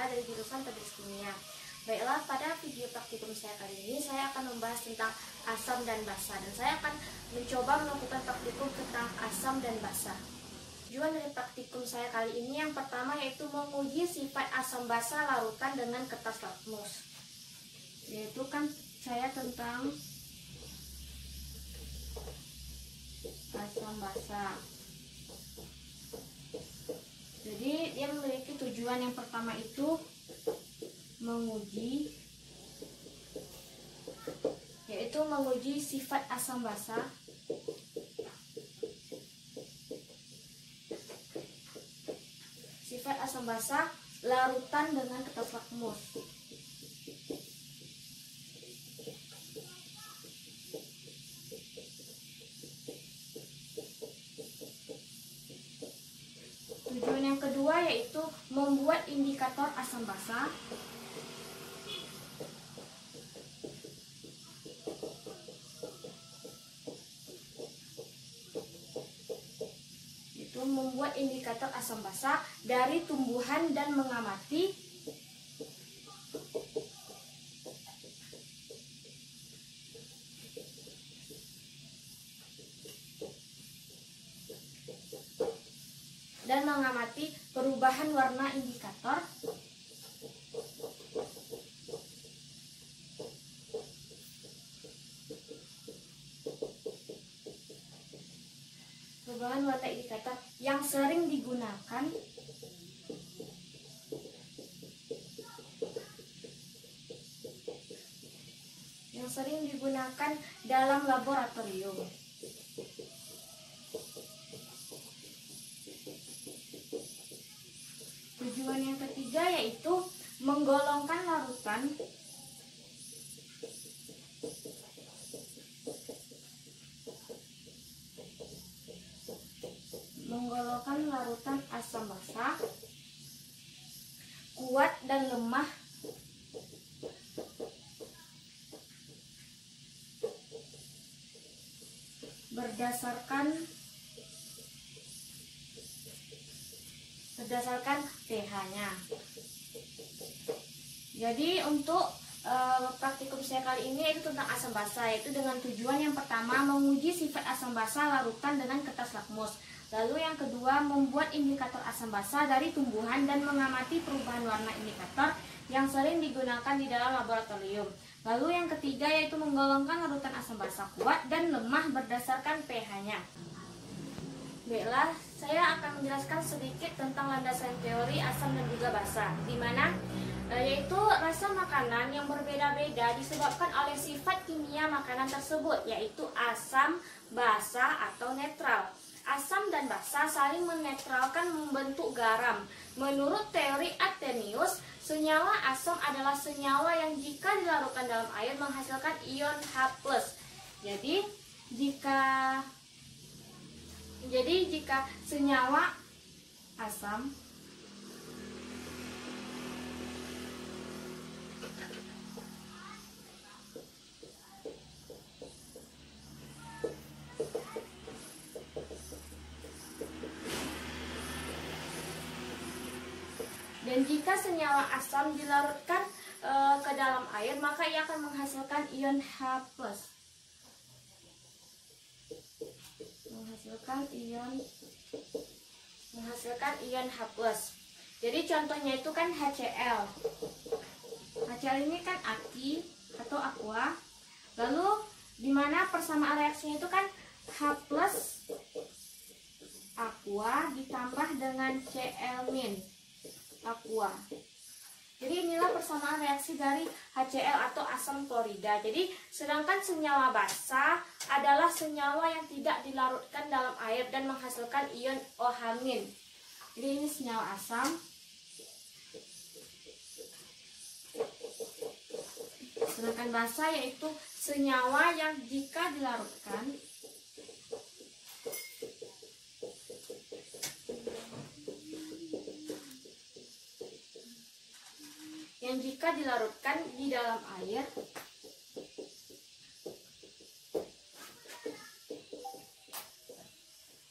Eka dari jurusan Teknik Kimia. Baiklah, pada video praktikum saya kali ini saya akan membahas tentang asam dan basa, dan saya akan mencoba melakukan praktikum tentang asam dan basa. Tujuan dari praktikum saya kali ini yang pertama yaitu menguji sifat asam basa larutan dengan kertas lakmus. Yaitu kan saya tentang asam basa. Jadi dia memiliki tujuan yang pertama itu menguji, yaitu menguji sifat asam basa larutan dengan kertas lakmus. Tujuan yang kedua yaitu membuat indikator asam basa. Membuat indikator asam basa dari tumbuhan dan mengamati perubahan warna indikator yang sering digunakan dalam laboratorium. Tujuan yang ketiga yaitu menggolongkan larutan asam basa kuat dan lemah berdasarkan pH-nya. Jadi untuk praktikum saya kali ini yaitu tentang asam basa, yaitu dengan tujuan yang pertama menguji sifat asam basa larutan dengan kertas lakmus. Lalu yang kedua membuat indikator asam basa dari tumbuhan dan mengamati perubahan warna indikator yang sering digunakan di dalam laboratorium. Lalu yang ketiga yaitu menggolongkan larutan asam basa kuat dan lemah berdasarkan pH-nya. Baiklah, saya akan menjelaskan sedikit tentang landasan teori asam dan juga basa, di mana yaitu rasa makanan yang berbeda-beda disebabkan oleh sifat kimia makanan tersebut, yaitu asam, basa, atau netral. Asam dan basa saling menetralkan membentuk garam. Menurut teori Arrhenius, senyawa asam adalah senyawa yang jika dilarutkan dalam air menghasilkan ion H+. Jadi jika senyawa asam dilarutkan ke dalam air, maka ia akan menghasilkan ion H+. Menghasilkan ion H+. Jadi contohnya itu kan HCl. HCl ini kan aki atau aqua. Lalu di mana persamaan reaksinya itu kan H+ aqua ditambah dengan Cl- aqua. Jadi inilah persamaan reaksi dari HCl atau asam klorida. Jadi sedangkan senyawa basa adalah senyawa yang tidak dilarutkan dalam air dan menghasilkan ion OH-. Jadi ini senyawa asam. Sedangkan basa yaitu senyawa yang jika dilarutkan di dalam air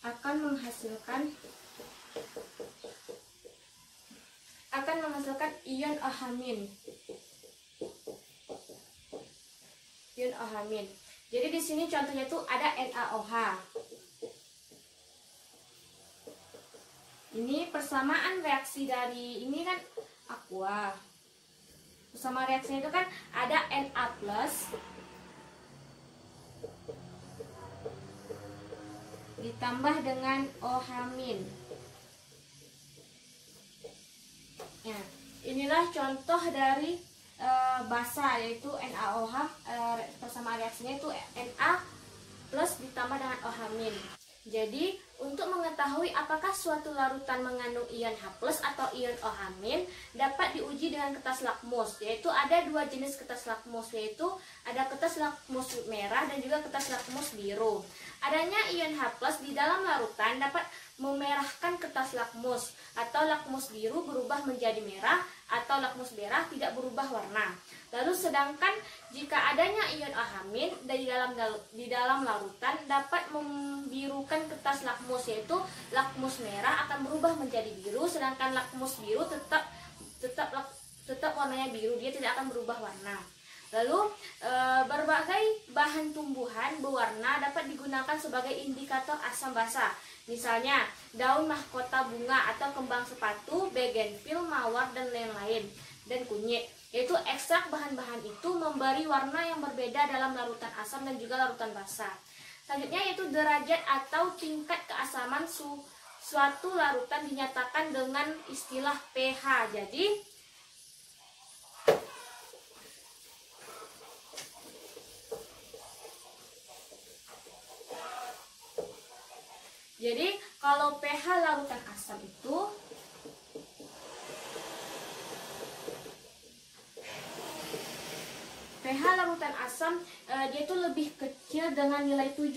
akan menghasilkan ion OH-. Ion OH-. Jadi di sini contohnya tuh ada NaOH. Ini persamaan reaksi dari ini kan aqua. Persamaan reaksinya itu kan ada Na+ ditambah dengan OH-. Ya, inilah contoh dari basa, yaitu NaOH. Persamaan reaksinya itu Na+ ditambah dengan OH-. Jadi, untuk mengetahui apakah suatu larutan mengandung ion H+ atau ion OH- dapat diuji dengan kertas lakmus, yaitu ada dua jenis kertas lakmus, yaitu ada kertas lakmus merah dan juga kertas lakmus biru. Adanya ion H+ di dalam larutan dapat memerahkan kertas lakmus, atau lakmus biru berubah menjadi merah, atau lakmus merah tidak berubah warna. Lalu sedangkan jika adanya ion OH- di dalam larutan dapat membirukan kertas lakmus, yaitu lakmus merah akan berubah menjadi biru, sedangkan lakmus biru tetap warnanya biru, dia tidak akan berubah warna. Lalu berbagai bahan tumbuhan berwarna dapat digunakan sebagai indikator asam basa. Misalnya daun mahkota bunga atau kembang sepatu, bougainville, mawar dan lain-lain, dan kunyit. Yaitu ekstrak bahan-bahan itu memberi warna yang berbeda dalam larutan asam dan juga larutan basa. Selanjutnya yaitu derajat atau tingkat keasaman suatu larutan dinyatakan dengan istilah pH. Jadi kalau pH larutan asam itu pH larutan asam dia itu lebih kecil dengan nilai 7.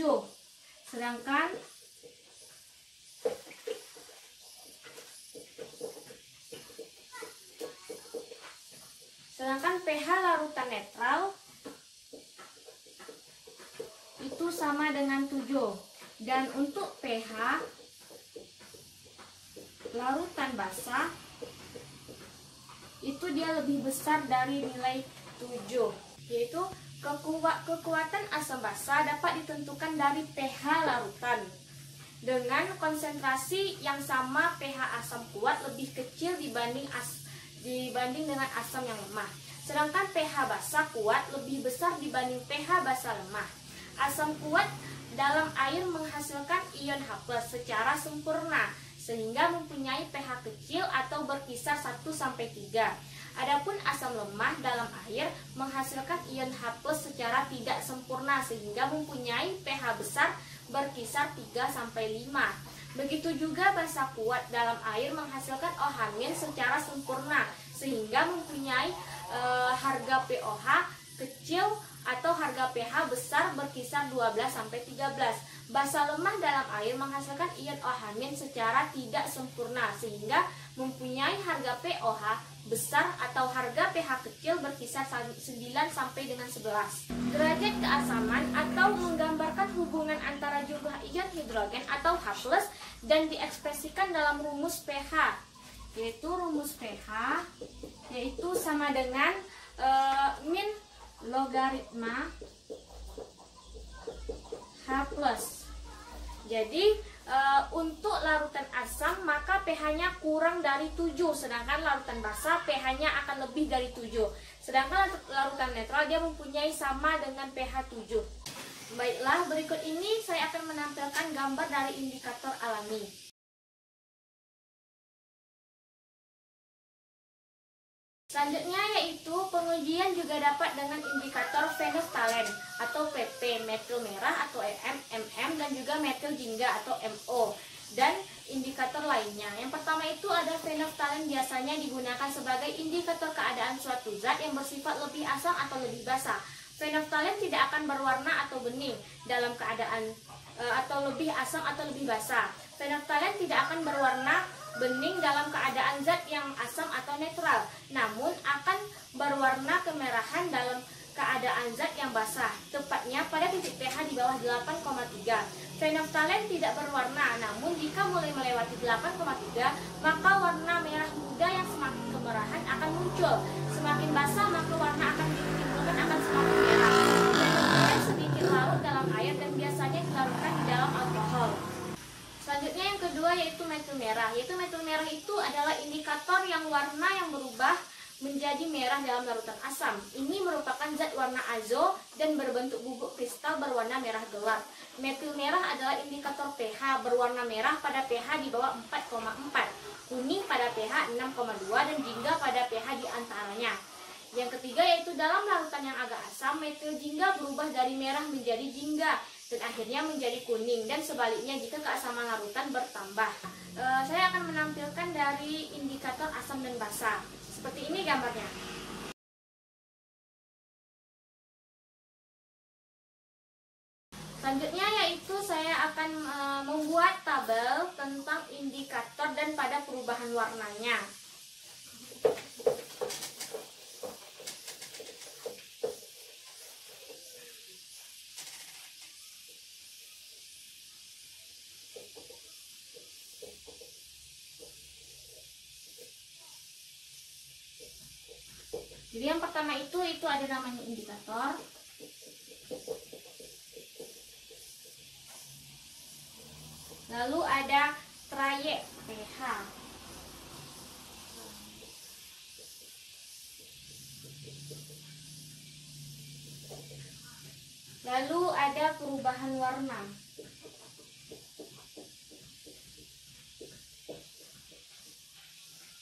Sedangkan pH larutan netral itu sama dengan 7. Dan untuk pH larutan basa itu dia lebih besar dari nilai 7, yaitu kekuatan asam basa dapat ditentukan dari pH larutan. Dengan konsentrasi yang sama, pH asam kuat lebih kecil dibanding dengan asam yang lemah. Sedangkan pH basa kuat lebih besar dibanding pH basa lemah. Asam kuat dalam air menghasilkan ion H+ secara sempurna, sehingga mempunyai pH kecil atau berkisar 1-3. Adapun asam lemah dalam air menghasilkan ion H+ secara tidak sempurna, sehingga mempunyai pH besar berkisar 3-5. Begitu juga basa kuat dalam air menghasilkan OH- secara sempurna, sehingga mempunyai harga pOH kecil atau harga pH besar berkisar 12-13. Basa lemah dalam air menghasilkan ion OH- secara tidak sempurna, sehingga mempunyai harga pOH besar atau harga pH kecil berkisar 9-11. Derajat keasaman atau menggambarkan hubungan antara jumlah ion hidrogen atau H+ dan diekspresikan dalam rumus pH, yaitu rumus pH yaitu sama dengan min logaritma H+. Jadi untuk larutan asam maka pH-nya kurang dari 7, sedangkan larutan basa pH-nya akan lebih dari 7. Sedangkan larutan netral dia mempunyai sama dengan pH 7. Baiklah, berikut ini saya akan menampilkan gambar dari indikator alami. Selanjutnya yaitu pengujian juga dapat dengan indikator phenylethylen atau PP, metil merah atau MM, dan juga metil jingga atau MO, dan indikator lainnya. Yang pertama itu ada phenylethylen, biasanya digunakan sebagai indikator keadaan suatu zat yang bersifat lebih asam atau lebih basa. Phenylethylen tidak akan berwarna atau bening dalam keadaan atau lebih asam atau lebih basa. Phenylethylen tidak akan berwarna bening dalam keadaan zat yang asam atau netral, namun akan berwarna kemerahan dalam keadaan zat yang basah, tepatnya pada titik pH di bawah 8,3. Phenylethylen tidak berwarna, namun jika mulai melewati 8,3, maka warna merah muda yang semakin kemerahan akan muncul. Semakin basah maka warna akan ditimbulkan akan semakin merah. Dan kemudian sedikit larut dalam air dan biasanya dilarutkan di dalam alkohol. Selanjutnya yang kedua yaitu metil merah. Yaitu metil merah itu adalah indikator yang warna yang berubah menjadi merah dalam larutan asam. Ini merupakan zat warna azo dan berbentuk bubuk kristal berwarna merah gelap. Metil merah adalah indikator pH berwarna merah pada pH di bawah 4,4, kuning pada pH 6,2 dan jingga pada pH di antaranya. Yang ketiga yaitu dalam larutan yang agak asam, metil jingga berubah dari merah menjadi jingga dan akhirnya menjadi kuning, dan sebaliknya jika keasaman larutan bertambah. Saya akan menampilkan dari indikator asam dan basa. Seperti ini gambarnya. Selanjutnya yaitu saya akan membuat tabel tentang indikator dan pada perubahan warnanya. Jadi yang pertama itu ada namanya indikator. Lalu ada trayek pH. Lalu ada perubahan warna.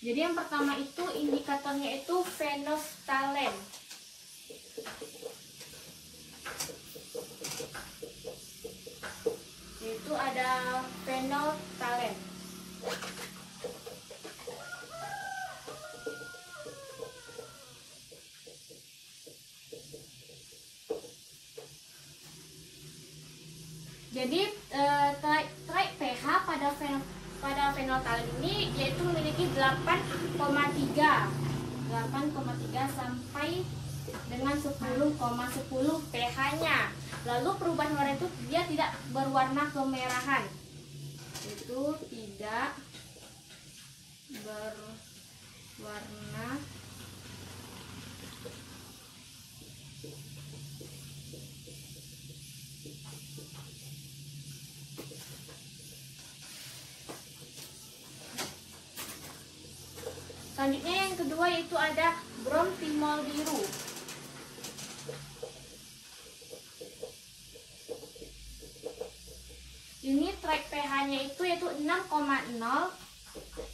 Jadi yang pertama itu indikatornya itu phenolphthalein. Itu ada phenolphthalein. Jadi trait pH pada phenolphthalein ini yaitu memiliki 8,3 sampai dengan 10,10 pH-nya. Lalu perubahan warna itu dia tidak berwarna kemerahan. Itu tidak berwarna Selanjutnya yang kedua yaitu ada bromthymol biru. Ini trait pH-nya itu yaitu 6,0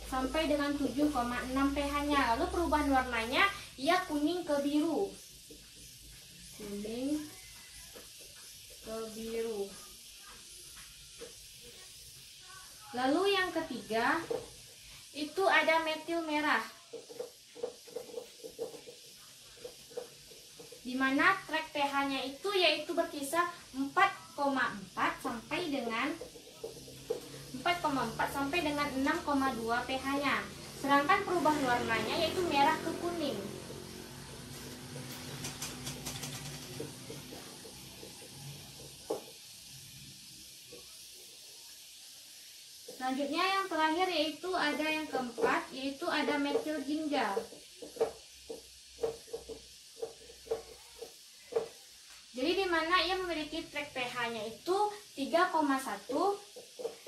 sampai dengan 7,6 pH-nya. Lalu perubahan warnanya ia kuning ke biru. Kuning ke biru. Lalu yang ketiga itu ada metil merah, di mana trait pH-nya itu yaitu berkisar 4,4 sampai dengan 6,2 pH-nya. Sedangkan perubahan warnanya yaitu merah ke kuning. Selanjutnya yang terakhir yaitu ada yang keempat, yaitu ada metil jingga. Jadi di mana ia memiliki trait pH-nya itu 3,1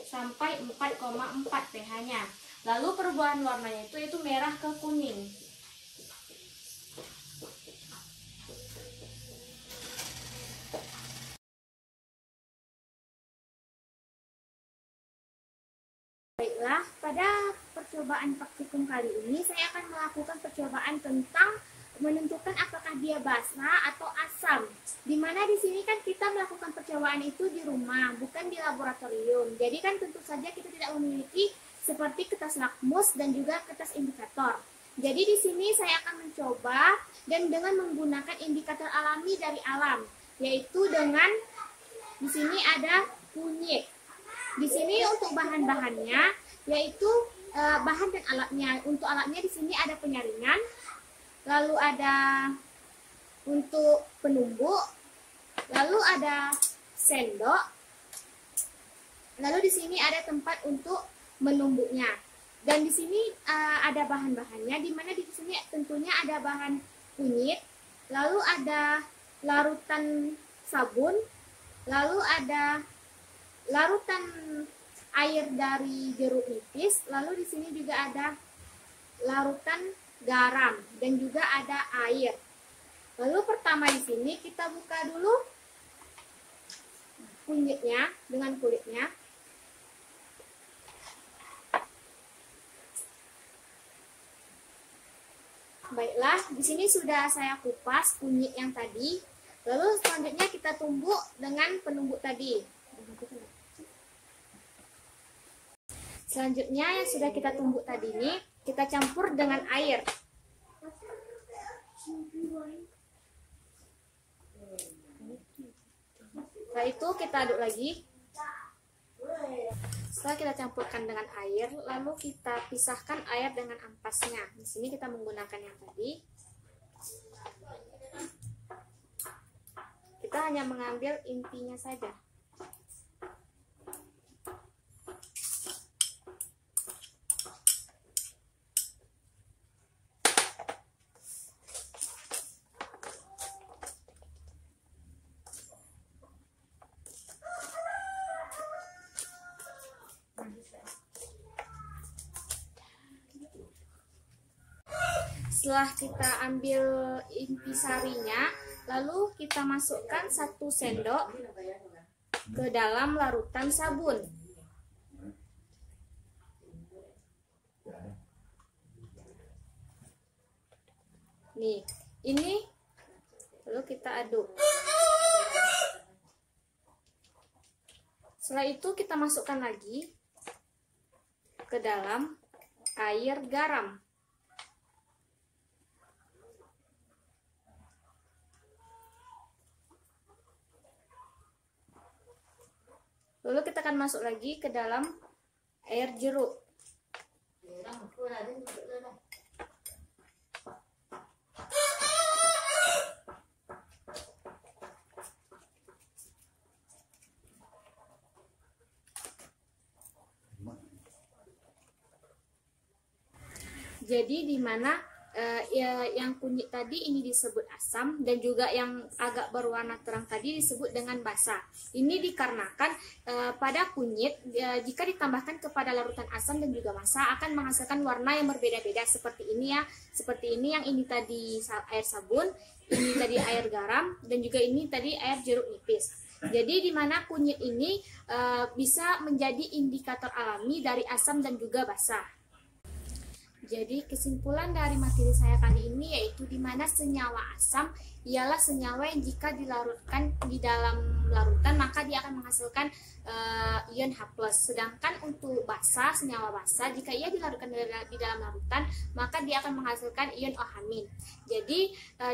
sampai 4,4 pH-nya. Lalu perubahan warnanya itu merah ke kuning. Baiklah, pada percobaan praktikum kali ini saya akan melakukan percobaan tentang menentukan apakah dia basa atau asam. Dimana di sini kan kita melakukan percobaan itu di rumah, bukan di laboratorium. Jadi kan tentu saja kita tidak memiliki seperti kertas lakmus dan juga kertas indikator. Jadi di sini saya akan mencoba dan dengan menggunakan indikator alami dari alam, yaitu dengan di sini ada kunyit. Di sini untuk bahan-bahannya yaitu bahan dan alatnya. Untuk alatnya di sini ada penyaringan, lalu ada untuk penumbuk, lalu ada sendok, lalu di sini ada tempat untuk menumbuknya. Dan di sini ada bahan-bahannya, di mana di sini tentu tentunya ada bahan kunyit, lalu ada larutan sabun, lalu ada larutan air dari jeruk nipis, lalu di sini juga ada larutan garam dan juga ada air. Lalu pertama di sini kita buka dulu kunyitnya dengan kulitnya. Baiklah, di sini sudah saya kupas kunyit yang tadi. Lalu selanjutnya kita tumbuk dengan penumbuk tadi. Selanjutnya yang sudah kita tumbuk tadi ini kita campur dengan air. Setelah itu kita aduk lagi. Setelah kita campurkan dengan air, lalu kita pisahkan air dengan ampasnya. Di sini kita menggunakan yang tadi. Kita hanya mengambil intinya saja. Setelah kita ambil intisarinya, lalu kita masukkan 1 sendok ke dalam larutan sabun. Nih, ini lalu kita aduk. Setelah itu kita masukkan lagi ke dalam air garam. Lalu kita akan masuk lagi ke dalam air jeruk. Jadi di mana yang kunyit tadi ini disebut asam dan juga yang agak berwarna terang tadi disebut dengan basa. Ini dikarenakan pada kunyit jika ditambahkan kepada larutan asam dan juga basa akan menghasilkan warna yang berbeda-beda seperti ini ya. Seperti ini, yang ini tadi air sabun, ini tadi air garam, dan juga ini tadi air jeruk nipis. Jadi di mana kunyit ini bisa menjadi indikator alami dari asam dan juga basa. Jadi kesimpulan dari materi saya kali ini yaitu di mana senyawa asam ialah senyawa yang jika dilarutkan di dalam larutan maka dia akan menghasilkan ion H+. Sedangkan untuk basa, senyawa basa jika ia dilarutkan di dalam larutan maka dia akan menghasilkan ion OH-. Jadi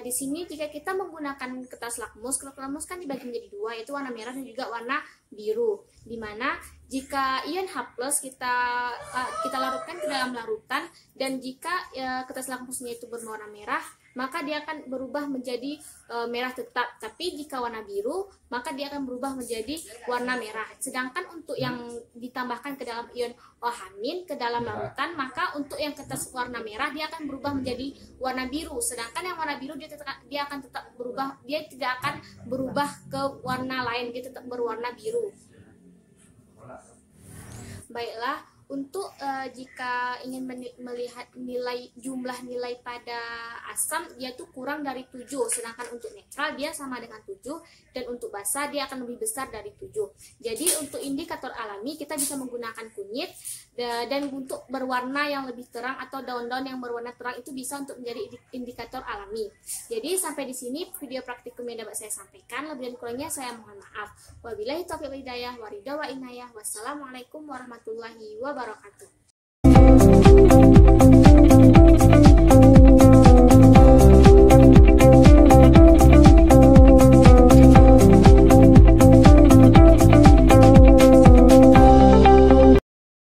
di sini jika kita menggunakan kertas lakmus kan dibagi menjadi 2, yaitu warna merah dan juga warna biru. Dimana jika ion H+ kita larutkan ke dalam larutan dan jika kertas lakmusnya itu berwarna merah maka dia akan berubah menjadi merah tetap. Tapi jika warna biru maka dia akan berubah menjadi warna merah. Sedangkan untuk yang ditambahkan ke dalam ion OH- ke dalam larutan maka untuk yang kertas warna merah dia akan berubah menjadi warna biru. Sedangkan yang warna biru dia akan tetap berubah, dia tidak akan berubah ke warna lain, dia tetap berwarna biru. Baiklah, untuk jika ingin melihat jumlah nilai pada asam yaitu kurang dari 7, sedangkan untuk netral dia sama dengan 7 dan untuk basa dia akan lebih besar dari 7. Jadi untuk indikator alami kita bisa menggunakan kunyit, dan untuk berwarna yang lebih terang atau daun-daun yang berwarna terang itu bisa untuk menjadi indikator alami. Jadi sampai di sini video praktikum yang dapat saya sampaikan. Lebih dan kurangnya saya mohon maaf. Wabillahi taufiq wal hidayah, waridha wa inayah. Wassalamualaikum warahmatullahi wabarakatuh.